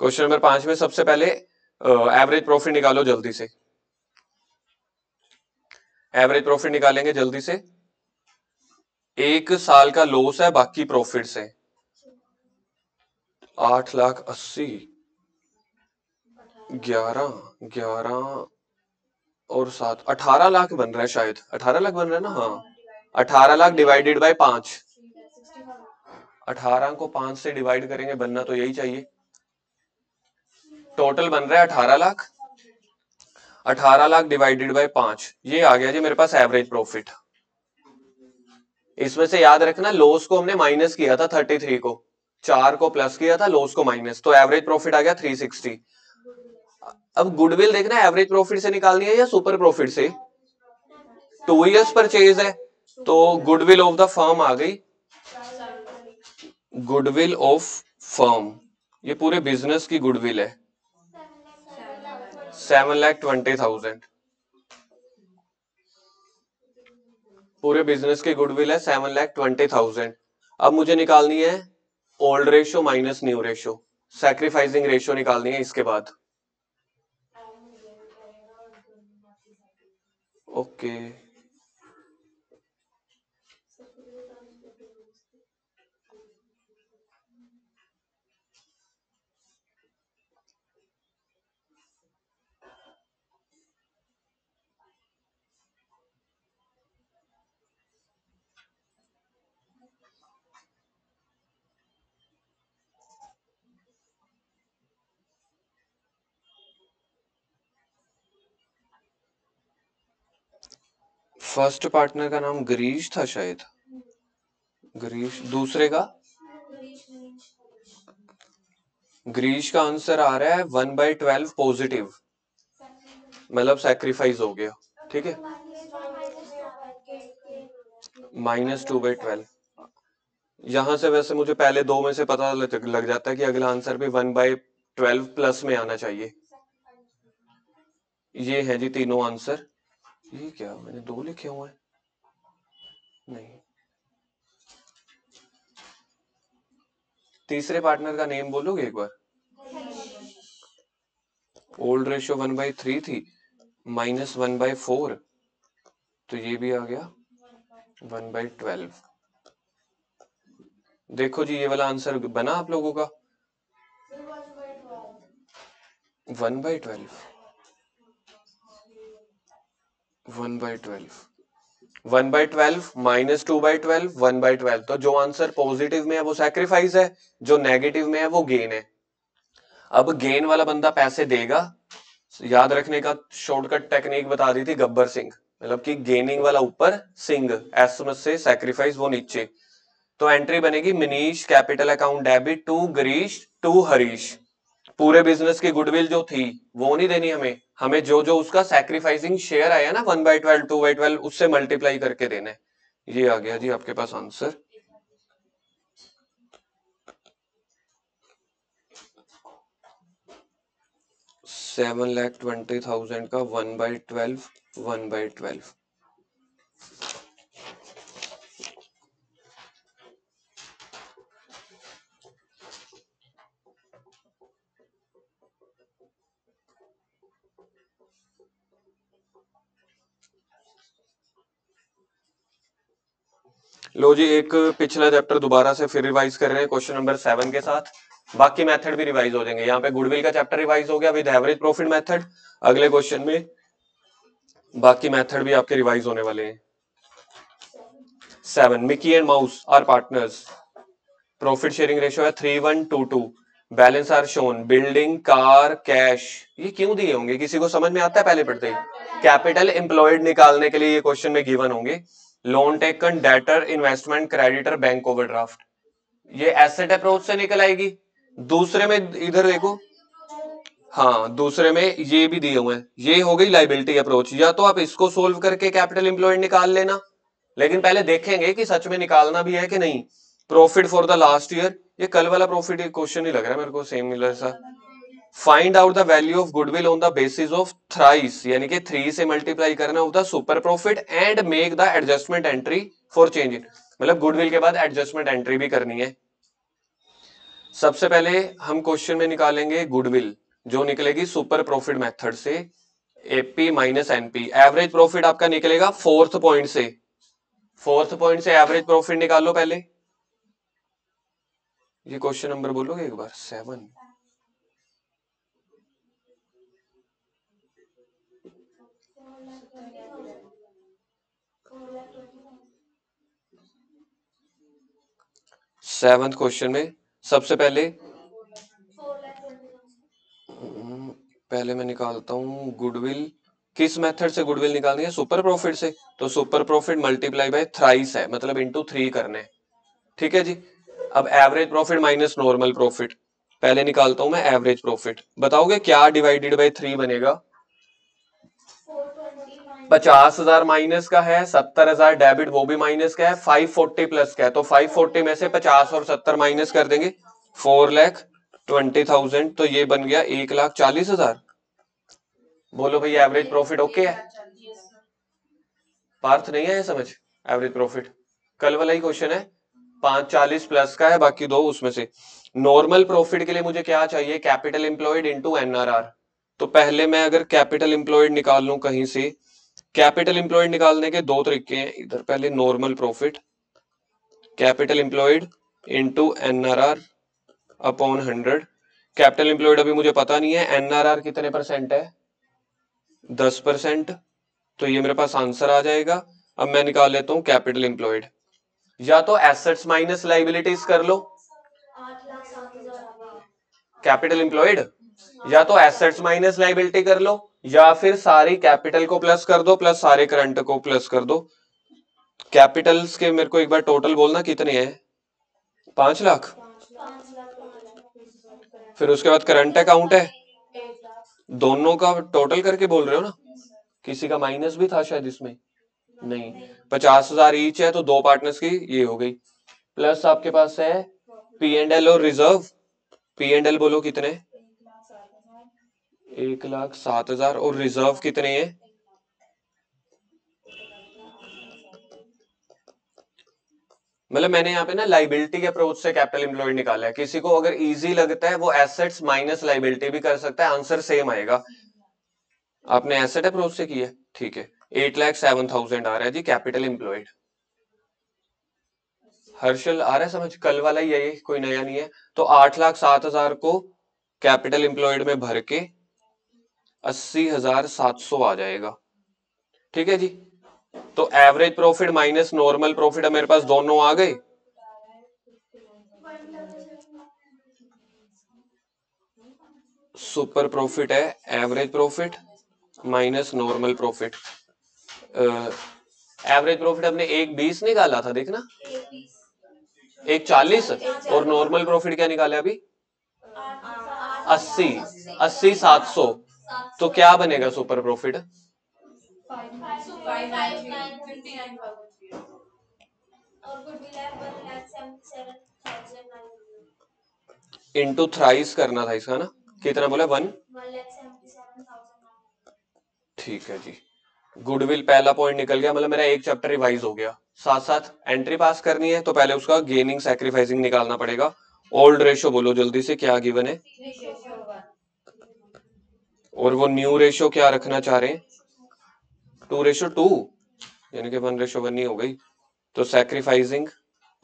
question number 5 में सबसे पहले एवरेज प्रॉफिट निकालो जल्दी से, एवरेज प्रॉफिट निकालेंगे जल्दी से। 1 साल का लॉस है, बाकी प्रॉफिट है 8,80,000, 11 और 7, 18 लाख बन रहा है, शायद 18 लाख बन रहा है ना, हाँ 18 लाख डिवाइडेड बाय 5, 18 को 5 से डिवाइड करेंगे, बनना तो यही चाहिए। टोटल बन रहा है 18 लाख, 18 लाख डिवाइडेड बाय 5, ये आ गया जी मेरे पास एवरेज प्रॉफिट। इसमें से याद रखना लॉस को हमने माइनस किया था 33 को, 4 को प्लस किया था, लॉस को माइनस, तो एवरेज प्रॉफिट आ गया 360। अब गुडविल देखना एवरेज प्रॉफिट से निकालनी है या सुपर प्रॉफिट से। 2 years परचेज है तो गुडविल ऑफ द फर्म आ गई, गुडविल ऑफ फर्म, ये पूरे बिजनेस की गुडविल है 7,20,000, पूरे बिजनेस की गुडविल है 7,20,000। अब मुझे निकालनी है old ratio minus new ratio, sacrificing ratio निकालनी है इसके बाद। ओके फर्स्ट पार्टनर का नाम गिरीश था शायद, गिरीश, दूसरे का गिरीश का आंसर आ रहा है 1/12 पॉजिटिव, मतलब सैक्रिफाइस हो गया, ठीक है, -2/12। यहां से वैसे मुझे पहले दो में से पता लग जाता है कि अगला आंसर भी 1/12 प्लस में आना चाहिए। ये है जी तीनों आंसर। ये क्या मैंने 2 लिखे हुए हैं, नहीं, तीसरे पार्टनर का नेम बोलोगे एक बार। ओल्ड रेशियो 1/3 थी, -1/4, तो ये भी आ गया 1/12। देखो जी ये वाला आंसर बना आप लोगों का 1/12, 1/12, 1/12 -2/12, 1/12, तो जो आंसर पॉजिटिव में है वो सैक्रिफाइस है, जो नेगेटिव में है वो गेन है। अब गेन वाला बंदा पैसे देगा, याद रखने का शॉर्टकट टेक्निक बता दी थी गब्बर सिंह, मतलब कि गेनिंग वाला ऊपर, सिंह एस से सैक्रिफाइस वो नीचे। तो एंट्री बनेगी Manish capital account debit to Girish to Harish. पूरे बिजनेस की गुडविल जो थी वो नहीं देनी हमें, हमें जो जो उसका सैक्रिफाइसिंग शेयर आया ना 1/12 2/12 उससे मल्टीप्लाई करके देना है। ये आ गया जी आपके पास आंसर। $7,20,000 का 1/12, 1/12। लो जी एक पिछला चैप्टर दोबारा से फिर रिवाइज कर रहे हैं क्वेश्चन नंबर 7 के साथ, बाकी मेथड भी रिवाइज हो जाएंगे। यहाँ पे गुडविल का चैप्टर रिवाइज हो गया विद एवरेज प्रॉफिट मेथड। अगले क्वेश्चन में बाकी मेथड भी आपके रिवाइज होने वाले हैं। 7, Mickey and Mouse are partners, profit sharing ratio है 3122, balance are shown, building, car, cash. ये क्यों दिए होंगे, किसी को समझ में आता है पहले पढ़ते ही? कैपिटल एम्प्लॉयड निकालने के लिए ये क्वेश्चन में गिवन होंगे। Loan taken, debtor, investment, creditor, bank overdraft, ये एसेट अप्रोच से निकल आएगी। दूसरे में इधर देखो, हाँ दूसरे में ये भी दिए हुए हैं, ये हो गई लाइबिलिटी अप्रोच। या तो आप इसको सोल्व करके कैपिटल एम्प्लॉयड निकाल लेना, लेकिन पहले देखेंगे कि सच में निकालना भी है कि नहीं। Profit for the last year, ये कल वाला प्रॉफिट क्वेश्चन ही लग रहा है मेरे को, सेम मिलर सा। Find out the value of goodwill on the basis of thrice, यानी कि 3 से मल्टीप्लाई करना of the super profit and make the adjustment entry for change in, मतलब गुडविल के बाद एडजस्टमेंट एंट्री भी करनी है। सबसे पहले हम क्वेश्चन में निकालेंगे गुडविल, जो निकलेगी सुपर प्रॉफिट मेथड से, AP minus NP. Average profit आपका निकलेगा फोर्थ पॉइंट से, फोर्थ पॉइंट से एवरेज प्रॉफिट निकाल लो पहले। ये क्वेश्चन नंबर बोलोगे एक बार, 7। सेवंथ क्वेश्चन में सबसे पहले पहले मैं निकालता हूं गुडविल। किस मेथड से गुडविल निकालनी है? सुपर प्रॉफिट से। तो super profit multiply by thrice है, मतलब इंटू 3 करने। ठीक है जी। अब average profit minus normal profit, पहले निकालता हूं मैं एवरेज प्रॉफिट। बताओगे क्या डिवाइडेड बाय 3 बनेगा? 50,000 माइनस का है, 70,000 डेबिट वो भी माइनस का है, 540 प्लस का है। तो 540 में से 50 और 70 माइनस कर देंगे, 4,20,000। तो ये बन गया 1,40,000। बोलो भाई एवरेज प्रॉफिट ओके है? पार्थ नहीं है ये समझ? एवरेज प्रॉफिट कल वाला ही क्वेश्चन है, 540 प्लस का है, बाकी दो उसमें से। नॉर्मल प्रॉफिट के लिए मुझे क्या चाहिए? Capital employed into NRR. तो पहले मैं अगर कैपिटल एम्प्लॉयड निकाल लूं कहीं से, कैपिटल एम्प्लॉयड निकालने के दो तरीके हैं। इधर पहले normal profit, capital employed into NRR upon 100। Capital employed अभी मुझे पता नहीं है, एनआरआर कितने परसेंट है? 10%। तो ये मेरे पास आंसर आ जाएगा। अब मैं निकाल लेता हूं कैपिटल एम्प्लॉयड। या तो एसेट्स माइनस लाइबिलिटीज कर लो, 8,07,000। कैपिटल एम्प्लॉयड, या तो एसेट्स माइनस लाइबिलिटी कर लो, या फिर सारी कैपिटल को प्लस कर दो प्लस सारे करंट को प्लस कर दो। कैपिटल्स के मेरे को एक बार टोटल बोलना कितने हैं? 5 लाख। 5,00,000। फिर उसके बाद करंट अकाउंट है, दोनों का टोटल करके बोल रहे हो ना? किसी का माइनस भी था शायद इसमें? नहीं। 50,000 ईच है, तो दो पार्टनर्स की ये हो गई। प्लस आपके पास है पी एंड एल और रिजर्व। पी एंड एल बोलो कितने? 1,07,000। और रिजर्व कितने हैं? मतलब मैंने यहाँ पे ना लाइबिलिटी के अप्रोच से कैपिटल एम्प्लॉयड निकाला है। किसी को अगर इजी लगता है वो एसेट्स माइनस लाइबिलिटी भी कर सकता है, आंसर सेम आएगा। आपने एसेट अप्रोच से किया, ठीक है। 8,07,000 आ रहा है जी कैपिटल एम्प्लॉयड। हर्षल आ रहा है समझ? कल वाला ही है ये, कोई नया नहीं है। तो 8,07,000 को कैपिटल एम्प्लॉयड में भर के 80,700 आ जाएगा। ठीक है जी। तो average profit minus normal profit मेरे पास दोनों आ गए। सुपर प्रॉफिट है average profit minus normal profit. Average profit हमने 1,20 निकाला था, देखना 1,40। और नॉर्मल प्रॉफिट क्या निकाला अभी? 80, 80,700। तो क्या बनेगा सुपर प्रॉफिट? इंटू थ्राइस करना था इसका ना, कितना बोला? 1,77,000। ठीक है जी। गुडविल पहला पॉइंट निकल गया, मतलब मेरा एक चैप्टर रिवाइज हो गया। साथ साथ एंट्री पास करनी है तो पहले उसका गेनिंग सैक्रिफाइसिंग निकालना पड़ेगा। ओल्ड रेशो बोलो जल्दी से, क्या गिवन है? और वो न्यू रेशो क्या रखना चाह रहे हैं? 2:2, यानी कि 1:1 ही हो गई। तो सैक्रिफाइसिंग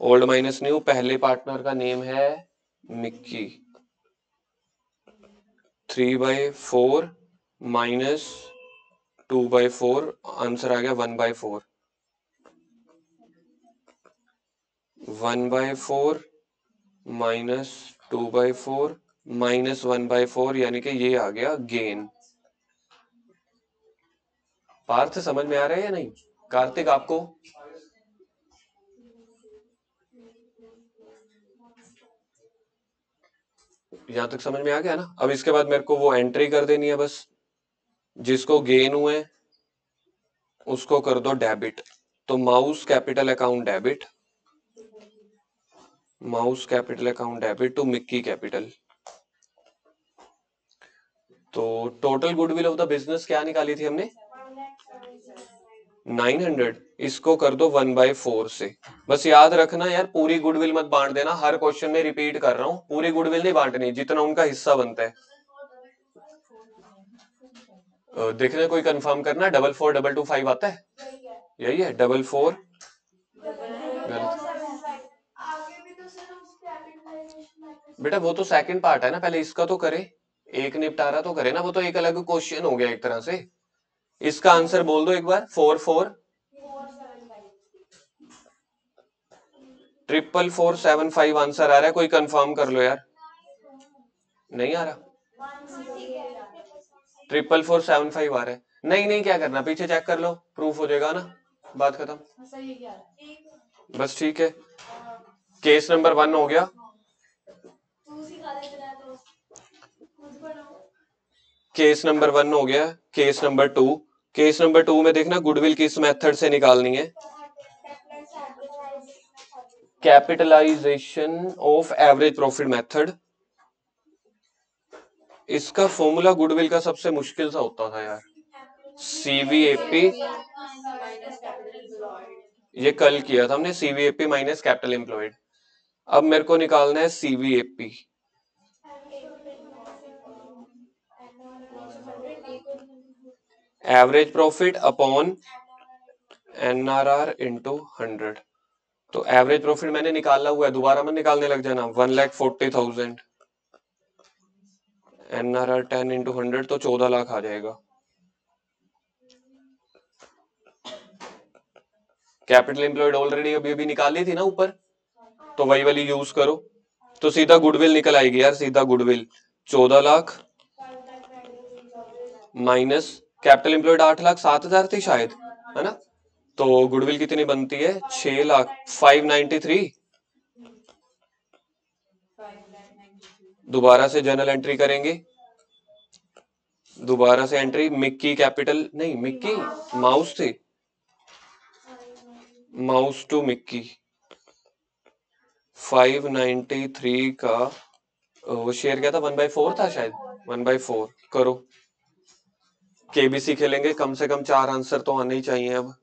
ओल्ड माइनस न्यू, पहले पार्टनर का नेम है मिक्की, 3/4 माइनस 2/4, आंसर आ गया 1/4। 1/4 माइनस 2/4 माइनस 1/4, यानी कि ये आ गया गेन। पार्थ समझ में आ रहा है या नहीं? कार्तिक आपको? यहां तक समझ में आ गया ना? अब इसके बाद मेरे को वो एंट्री कर देनी है बस, जिसको गेन हुए उसको कर दो डेबिट। तो mouse capital account debit, mouse capital account debit to Mickey capital. तो total goodwill of the business क्या निकाली थी हमने? 900। इसको कर दो 1/4 से। बस याद रखना यार, पूरी गुडविल मत बांट देना, हर क्वेश्चन में रिपीट कर रहा हूं, पूरी गुडविल नहीं बांटनी, जितना उनका हिस्सा बनता है। देखना कोई कंफर्म करना, 442225 आता है? यही है 44। गलत बेटा, वो तो सेकंड पार्ट है ना, पहले इसका तो करे, एक निपटारा तो करे ना, वो तो एक अलग क्वेश्चन हो गया एक तरह से। इसका आंसर बोल दो एक बार, 444745 आंसर आ रहा है, कोई कंफर्म कर लो यार। नहीं आ रहा? 444745 आ रहा है। नहीं नहीं, क्या करना, पीछे चेक कर लो, प्रूफ हो जाएगा ना, बात खत्म। बस ठीक है, केस नंबर 1 हो गया। केस नंबर 1 हो गया। केस नंबर 2, केस नंबर 2 में देखना गुडविल किस मेथड से निकालनी है। Capitalisation of average profit method. इसका फॉर्मूला गुडविल का सबसे मुश्किल सा होता था यार, सीवीएपी। ये कल किया था हमने, सीवीएपी माइनस कैपिटल एम्प्लॉयड। अब मेरे को निकालना है CVAP. Average profit upon NRR into 100। तो एवरेज प्रॉफिट मैंने निकाला हुआ है, दोबारा मत निकालने लग जाना। 1,40,000 एनआरआर 10 इंटू 100 तो 14 लाख आ जाएगा। कैपिटल एम्प्लॉयड ऑलरेडी अभी अभी निकाली थी ना ऊपर, तो वही वाली यूज करो, तो सीधा गुडविल निकल आएगी यार, सीधा goodwill 14 lakh minus capital employed 8,07,000 थी शायद, है ना? तो गुडविल कितनी बनती है? 6 लाख 593। दोबारा से जर्नल एंट्री करेंगे, दोबारा से एंट्री, मिक्की कैपिटल नहीं, मिक्की माउस थी, माउस टू मिक्की 593 का वो शेयर क्या था? 1/4 था शायद, 1/4 करो। केबीसी खेलेंगे, कम से कम 4 आंसर तो आने ही चाहिए अब।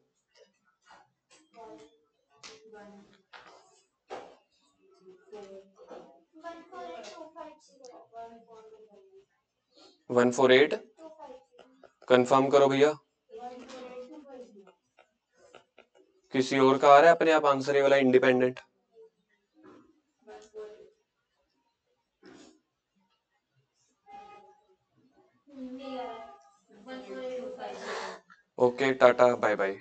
148 कंफर्म करो भैया। किसी और का आ रहा है अपने आप आंसर, ये वाला independent? Okay, tata bye bye.